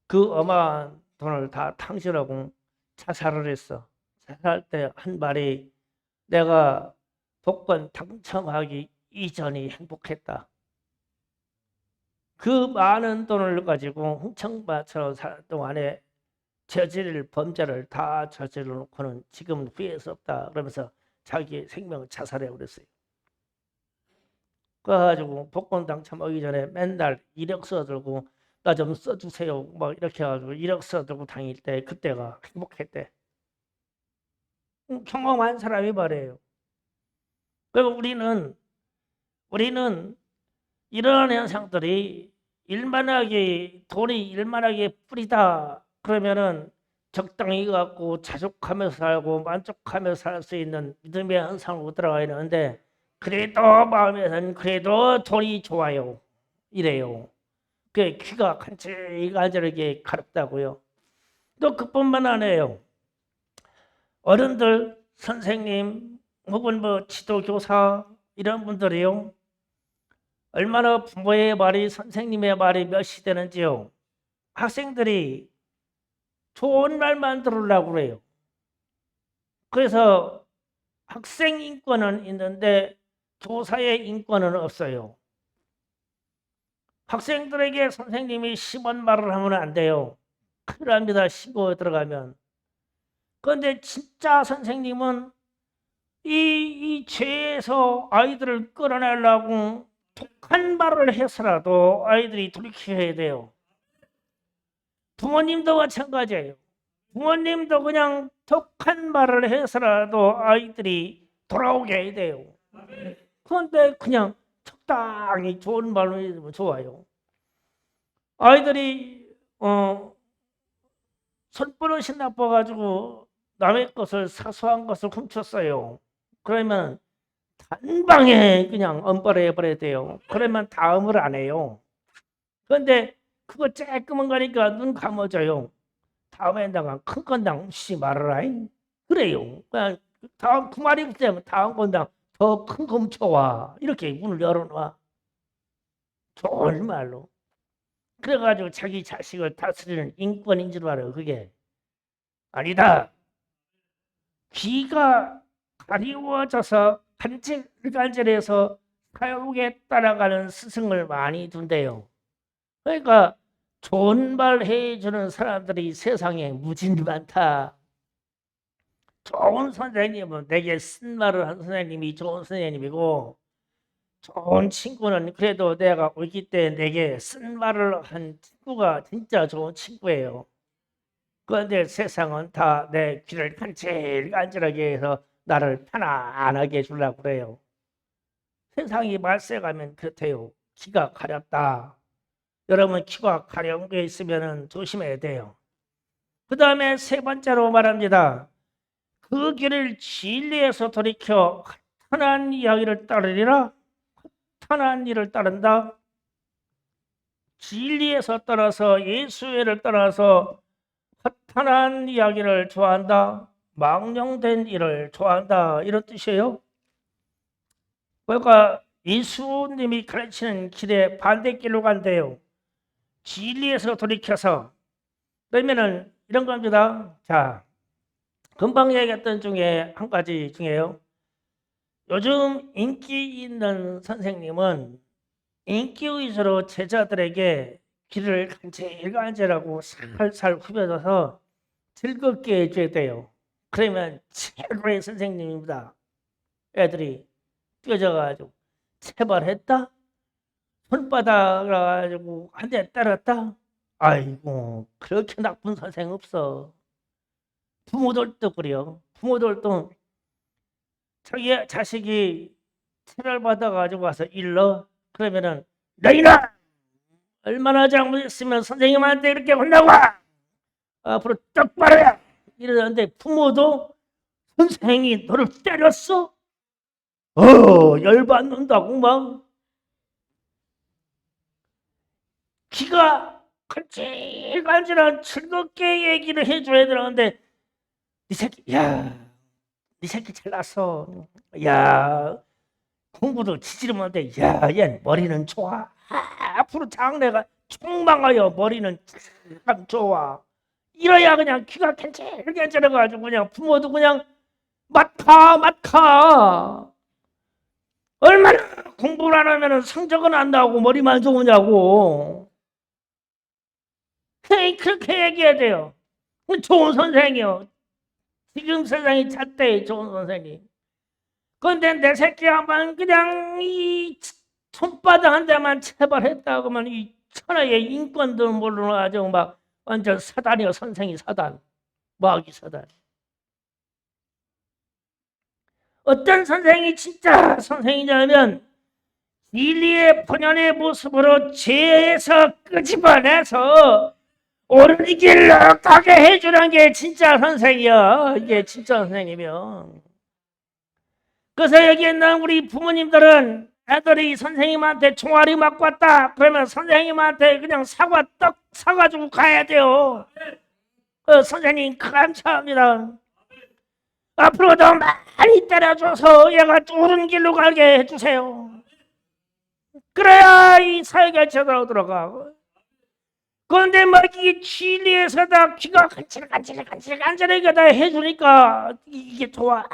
그 어마어마한 돈을 다 탕진하고 자살을 했어. 자살할 때 한 말이 내가 복권 당첨하기 이전이 행복했다. 그 많은 돈을 가지고 흥청마처럼 살 동안에 저지를 범죄를 다 저질러 놓고는 지금은 후회할 수 없다. 그러면서 자기 생명을 자살해 버렸어요. 그래가지고 복권 당첨하기 전에 맨날 이력서 들고 나 좀 써주세요. 막 이렇게 해가지고 이력서 들고 다닐 때 그때가 행복했대. 경험한 사람이 말해요. 그리고 우리는 이러한 현상들이 돈이 일만하게 뿌리다 그러면은 적당히 갖고 자족하면서 살고 만족하면서 살 수 있는 믿음의 현상으로 들어가 있는데 그래도 마음에서는 그래도 돈이 좋아요 이래요. 그 귀가 간질간질하게 가렵다고요. 또 그뿐만 아니에요. 어른들 선생님 혹은 뭐 지도교사 이런 분들이요. 얼마나 부모의 말이 선생님의 말이 몇이 되는지요. 학생들이 좋은 말만 들으려고 그래요. 그래서 학생 인권은 있는데 교사의 인권은 없어요. 학생들에게 선생님이 심한 말을 하면 안 돼요. 큰일 납니다. 신고 들어가면. 그런데 진짜 선생님은 이 죄에서 아이들을 끌어내려고 독한 말을 해서라도 아이들이 돌이켜야 돼요. 부모님도 마찬가지예요. 부모님도 그냥 독한 말을 해서라도 아이들이 돌아오게 해야 돼요. 그런데 그냥 적당히 좋은 말로 해주면 좋아요. 아이들이 손버릇이 나빠가지고 남의 것을 사소한 것을 훔쳤어요. 그러면 단방에 그냥 엄벌해 버려야 돼요. 그러면 다음을 안 해요. 그런데 그거 쬐끔만 가니까 눈 감아져요. 다음에 내가 큰 건당 씨 말아라. 그래요. 그냥 다음 그 말이 없으면 다음 건당 더 큰 거 훔쳐와. 이렇게 문을 열어놔. 좋은 말로. 그래가지고 자기 자식을 다스리는 인권인 줄 알아요. 그게 아니다. 귀가 가리워져서 간질간질해서 사욕에 따라가는 스승을 많이 둔대요. 그러니까 좋은 말 해주는 사람들이 세상에 무진 많다. 좋은 선생님은 내게 쓴 말을 한 선생님이 좋은 선생님이고 좋은 친구는 그래도 내가 올기 때 내게 쓴 말을 한 친구가 진짜 좋은 친구예요. 그런데 세상은 다 내 귀를 간질간질하게 해서 나를 편안하게 해주려고 그래요. 세상이 말세가면 그렇대요. 귀가 가렵다. 여러분 귀가 가려운 게 있으면 조심해야 돼요. 그 다음에 세 번째로 말합니다. 그 길을 진리에서 돌이켜 허탄한 이야기를 따르리라. 허탄한 일을 따른다. 진리에서 따라서 예수를 따라서 허탄한 이야기를 좋아한다. 망령된 일을 좋아한다. 이런 뜻이에요. 그러니까 예수님이 가르치는 길에 반대길로 간대요. 진리에서 돌이켜서. 그러면은 이런 겁니다. 자, 금방 얘기했던 중에 한 가지 중에요. 요즘 인기 있는 선생님은 인기 위주로 제자들에게 길을 간질간질하고 살살 후벼줘서 즐겁게 해줘야 돼요. 그러면 최고의 선생님입니다. 애들이 뛰어져가지고 체벌했다? 손바닥 가지고 한 대 때렸다? 아이고, 그렇게 나쁜 선생 없어. 부모들도 그래요. 부모들도 자기 자식이 체벌받아가지고 와서 일러. 그러면은 너희는 얼마나 잘못했으면 선생님한테 이렇게 혼나고 앞으로 똑바로 해. 이러는데 부모도 선생이 너를 때렸어? 열받는다고 막 기가 간질간질한 즐겁게 얘기를 해줘야 되는데 네 새끼 네 새끼 잘났어. 야 공부도 지지를 못해. 얘 머리는 좋아. 앞으로 장래가 총망하여 머리는 참 좋아. 이래야 그냥 귀가 캔질캔질해가지고 그냥 부모도 그냥 맡아. 얼마나 공부를 안 하면 성적은 안 나오고 머리만 좋으냐고. 그렇게 얘기해야 돼요. 좋은 선생이요. 지금 세상이 잣대 좋은 선생님. 그런데 내 새끼 한번 그냥 이 손바닥 한 대만 체벌했다고 하면 이 천하의 인권도 모르는 아주 막 완전 사단이요. 선생이 사단. 마귀 사단. 어떤 선생이 진짜 선생이냐면 진리의 본연의 모습으로 죄에서 끄집어내서 옳은 길로 가게 해주는 게 진짜 선생이야. 이게 진짜 선생이면. 그래서 여기 있는 우리 부모님들은 애들이 선생님한테 총알이 맞고 왔다 그러면 선생님한테 그냥 사과 떡 사가지고 가야 돼요. 선생님 감사합니다. 앞으로도 많이 때려줘서 얘가 옳은 길로 가게 해주세요. 그래야 이 사회가 제대로 들어가. 그런데 막 이게 진리에서다 귀가 간질간질하게 다 해주니까 이게 좋아.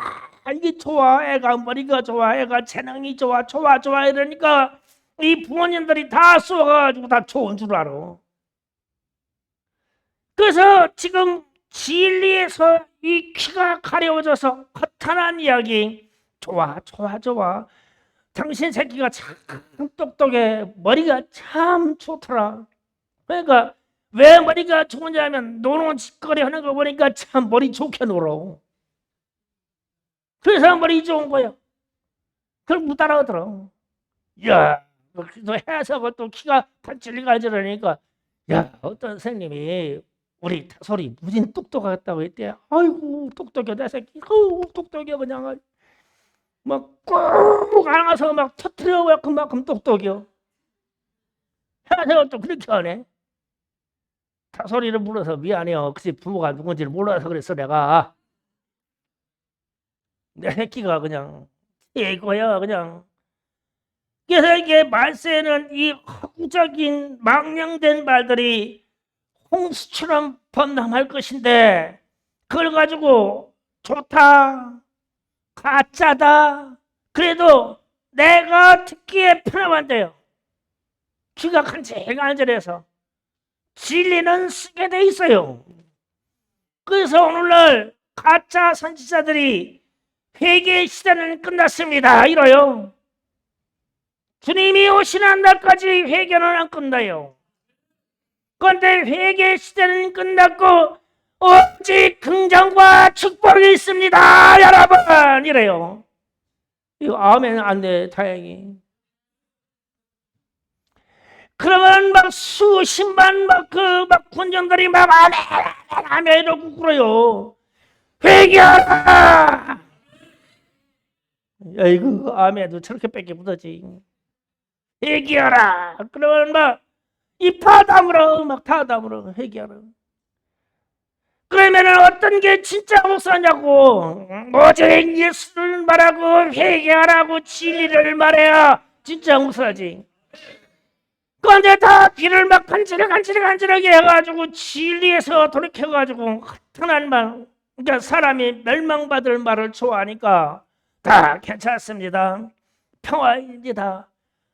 이게 좋아. 애가 머리가 좋아. 애가 재능이 좋아. 좋아 이러니까 이 부모님들이 다 쏘아가지고 다 좋은 줄 알아. 그래서 지금 진리에서 이 귀가 가려워져서 허탄한 이야기 좋아. 당신 새끼가 참 똑똑해. 머리가 참 좋더라. 그러니까 왜 머리가 좋으냐면 노는 짓거리 하는 거 보니까 참 머리 좋게 놀어. 그래서 머리 좋은 거야. 그럼 못 따라오더라. 야, 너 해서 또 키가 간질간질하니까 야, 어떤 선생님이 우리 소리 무진 똑똑하다고 했대. 아이고 똑똑해 내 새끼. 똑똑해 그냥 막꾹 안아서 막 터트려 그만큼 똑똑해요. 해서 또 그렇게 하네. 소리를 불러서 미안해요. 그치 부모가 누군지를 몰라서 그랬어 내가. 내 새끼가 그냥 이거야 그냥. 그래서 이게 말세에는 이 허구적인 망령된 말들이 홍수처럼 범람할 것인데 그걸 가지고 좋다 가짜다 그래도 내가 듣기에 편하면 귀가 간질간질해서 진리는 쓰게 돼 있어요. 그래서 오늘날 가짜 선지자들이 회개 시대는 끝났습니다 이래요. 주님이 오시는 날까지 회개는 안 끝나요. 그런데 회개 시대는 끝났고 오직 긍정과 축복이 있습니다 여러분 이래요. 이거 아멘 안 돼 다행히. 그러면 막 수십만 막 군정들이 막 아멘 이러고 그래요. 회개하라. 아이고, 아멘도 저렇게 뺏게 묻었지. 회개하라. 그러면 막 이 파담으로 막 타담으로 회개하라. 그러면 어떤 게 진짜 목사냐고. 오직 예수를 말하고 회개하라고 진리를 말해야 진짜 목사지. 그런데 다 귀를 막 간질간질하게 해가지고 진리에서 돌이켜가지고 흔한 말, 그러니까 사람이 멸망받을 말을 좋아하니까 다 괜찮습니다. 평화입니다.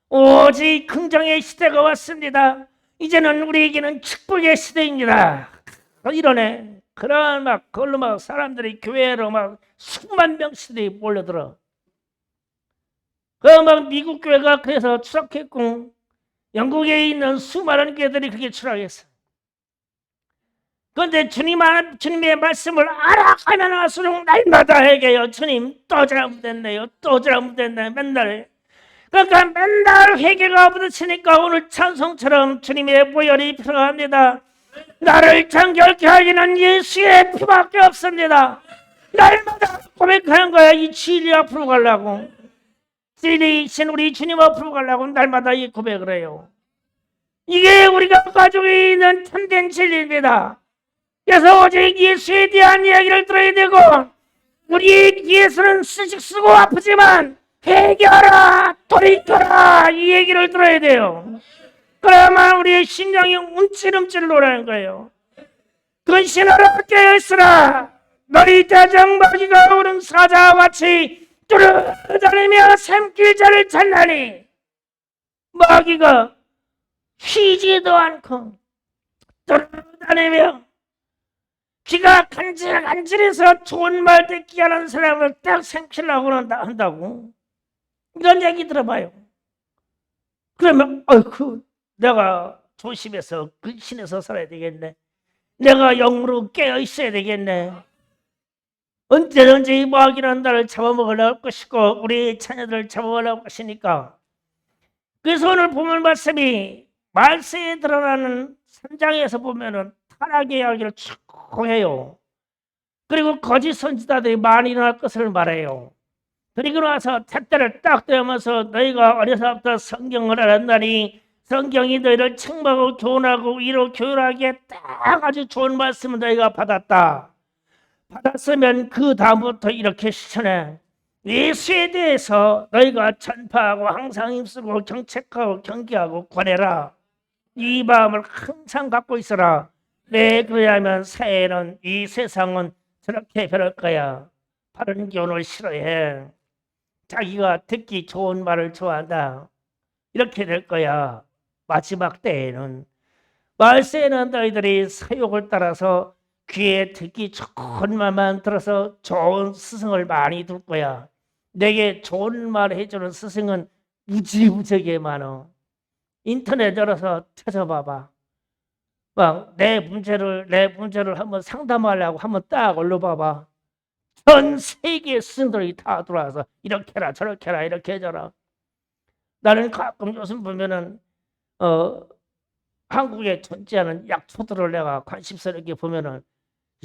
오직 긍정의 시대가 왔습니다. 이제는 우리에게는 축복의 시대입니다. 이러네. 그런 막 그걸로 막 사람들이 교회로 막 수만 명씩이 몰려들어. 그 막 미국 교회가 그래서 추락했고 영국에 있는 수많은 교회들이 그렇게 추락했어. 그런데 주님의 말씀을 알아가면 할수록 날마다 회개해요. 주님 또 잘못됐네요. 또 잘못됐네요. 맨날. 그러니까 맨날 회개가 부딪히니까 오늘 찬송처럼 주님의 보혈이 필요합니다. 나를 정결케 하기는 예수의 피밖에 없습니다. 날마다 고백하는 거야. 이 진리 앞으로 가려고. 진리이신 우리 주님 앞으로 가려고 날마다 이 고백을 해요. 이게 우리가 가지고 있는 참된 진리입니다. 그래서 오직 예수에 대한 이야기를 들어야 되고, 우리 귀에서는 쓰식 쓰고 아프지만 회개하라, 돌이켜라, 이 얘기를 들어야 돼요. 그래야만 우리의 심령이 움찔움찔 노라는 거예요. 근신하라, 깨어있으라. 너희 대장마귀가 오른 사자와 같이 뚜루다니며 샘길자를 찾나니. 마귀가 쉬지도 않고 뚜루다니며 귀가 간질간질해서 좋은 말 듣기 하는 사람을 딱 생킬라고 한다고. 이런 얘기 들어봐요. 그러면 아이고, 내가 조심해서 근신해서 살아야 되겠네. 내가 영으로 깨어 있어야 되겠네. 언제든지 마귀는 나를 잡아먹으려고 할 것이고 우리 자녀들을 잡아먹으려고 할 것이니까. 그래서 오늘 보면 말씀이 말세에 드러나는 3장에서 보면은 타락의 이야기를 쭉 해요. 그리고 거짓 선지자들이 많이 일어날 것을 말해요. 그리고 나서 잣대를 딱 대면서 너희가 어려서부터 성경을 알았나니 성경이 너희를 책망하고 교훈하고 위로 교훈하기에 딱 아주 좋은 말씀을 너희가 받았다. 받았으면 그 다음부터 이렇게 실천해. 예수에 대해서 너희가 전파하고 항상 힘쓰고 경책하고 경계하고 권해라. 이 마음을 항상 갖고 있어라. 왜 그러냐면 새해는 이 세상은 저렇게 변할 거야. 바른 교훈을 싫어해. 자기가 듣기 좋은 말을 좋아한다. 이렇게 될 거야. 마지막 때에는. 말세에는 너희들이 사욕을 따라서 귀에 듣기 좋은 말만 들어서 좋은 스승을 많이 둘 거야. 내게 좋은 말 해주는 스승은 무지무지하게 많어. 인터넷 열어서 찾아봐봐. 막 내 문제를 한번 상담하려고 한번 딱 올려봐봐. 전 세계 스승들이 다 들어와서 이렇게 해라 저렇게 해라 이렇게 해줘라. 나는 가끔 요즘 보면은 한국에 존재하는 약초들을 내가 관심스럽게 보면은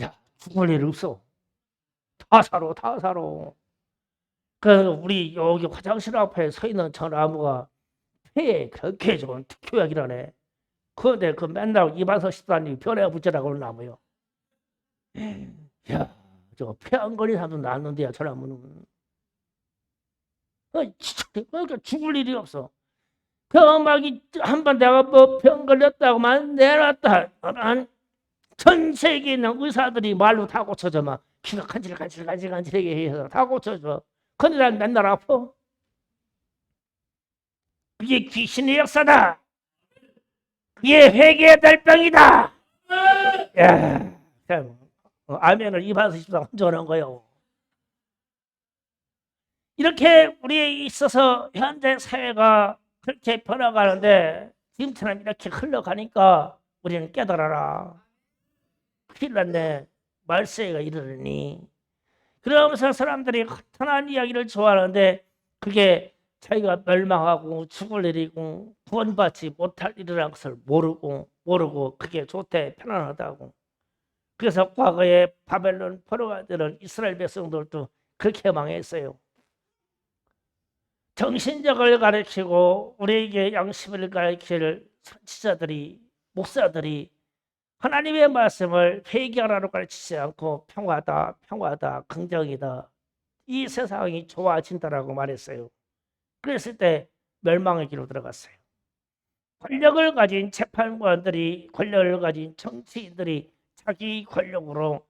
야 죽을 일 없어. 다 살아 다 살아. 그 우리 여기 화장실 앞에 서 있는 저 나무가 폐에 그렇게 좋은 특효약이라네. 그런데 그 맨날 입안서 씹다니 변해 붙자라고 하는 나무요. 야, 저거 폐 안 걸린 사람도 낫는데야 저 나무는. 진짜 그러니까 죽을 일이 없어. 병막이 한번 내가 뭐 병 걸렸다고만 내놨다. 전 세계에 있는 의사들이 말로 다 고쳐줘. 막 귀가 간질간질하게 해서 다 고쳐줘. 근데 난 맨날 아파. 그게 귀신의 역사다. 그게 회개의 달병이다. 야, 참, 아멘을 입안에서 십상 혼전한 거요. 이렇게 우리에 있어서 현재 사회가 그렇게 변화가는데 지금처럼 이렇게 흘러가니까 우리는 깨달아라. 큰일 났네. 말세가 이르니. 그러면서 사람들이 허탄한 이야기를 좋아하는데 그게 자기가 멸망하고 죽을 일이고 구원받지 못할 일이라는 것을 모르고 그게 좋대 편안하다고. 그래서 과거에 바벨론 포로가 되는 이스라엘 백성들도 그렇게 망했어요. 정신적을 가르치고 우리에게 양심을 가르칠 선지자들이, 목사들이 하나님의 말씀을 회개하라고 가르치지 않고 평화다, 평화다, 긍정이다, 이 세상이 좋아진다라고 말했어요. 그랬을 때 멸망의 길로 들어갔어요. 권력을 가진 재판관들이, 권력을 가진 정치인들이 자기 권력으로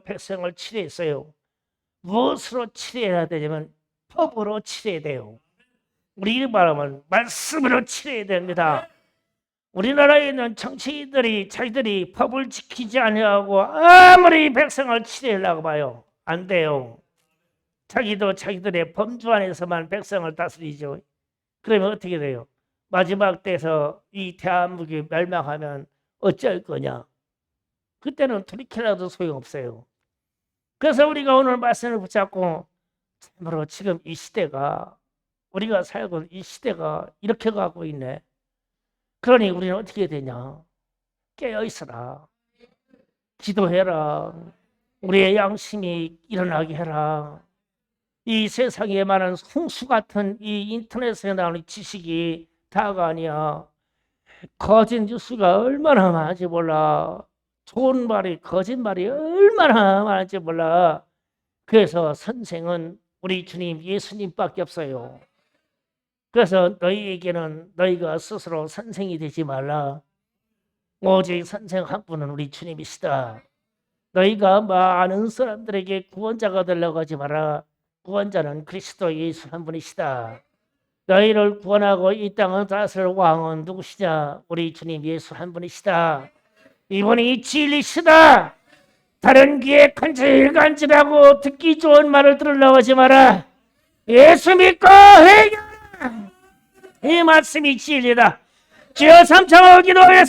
백성을 치료했어요. 무엇으로 치료해야 되냐면 법으로 치료해야 돼요. 우리 말하면 말씀으로 치료해야 됩니다. 우리나라에 있는 정치인들이 자기들이 법을 지키지 않냐고 아무리 백성을 치료하려고 봐요. 안 돼요. 자기들의 범주 안에서만 백성을 다스리죠. 그러면 어떻게 돼요? 마지막 때에서 이 대한민국이 멸망하면 어쩔 거냐? 그때는 돌이키라도 소용없어요. 그래서 우리가 오늘 말씀을 붙잡고 참으로 지금 이 시대가, 우리가 살고 있는 이 시대가 이렇게 가고 있네. 그러니 우리는 어떻게 되냐? 깨어있어라. 기도해라. 우리의 양심이 일어나게 해라. 이 세상에 많은 홍수 같은 이 인터넷에 나오는 지식이 다가 아니야. 거짓 뉴스가 얼마나 많은지 몰라. 좋은 말이, 거짓말이 얼마나 많은지 몰라. 그래서 선생은 우리 주님 예수님밖에 없어요. 그래서 너희에게는 너희가 스스로 선생이 되지 말라. 오직 선생 한 분은 우리 주님이시다. 너희가 많은 사람들에게 구원자가 되려고 하지 마라. 구원자는 그리스도 예수 한 분이시다. 너희를 구원하고 이 땅을 다스릴 왕은 누구시냐? 우리 주님 예수 한 분이시다. 이분이 진리시다. 다른 귀에 간질간질하고 듣기 좋은 말을 들으려고 하지 마라. 예수 믿고 회개하라. 이 말씀이 진리다. 주여 삼창을 기도하겠습니다.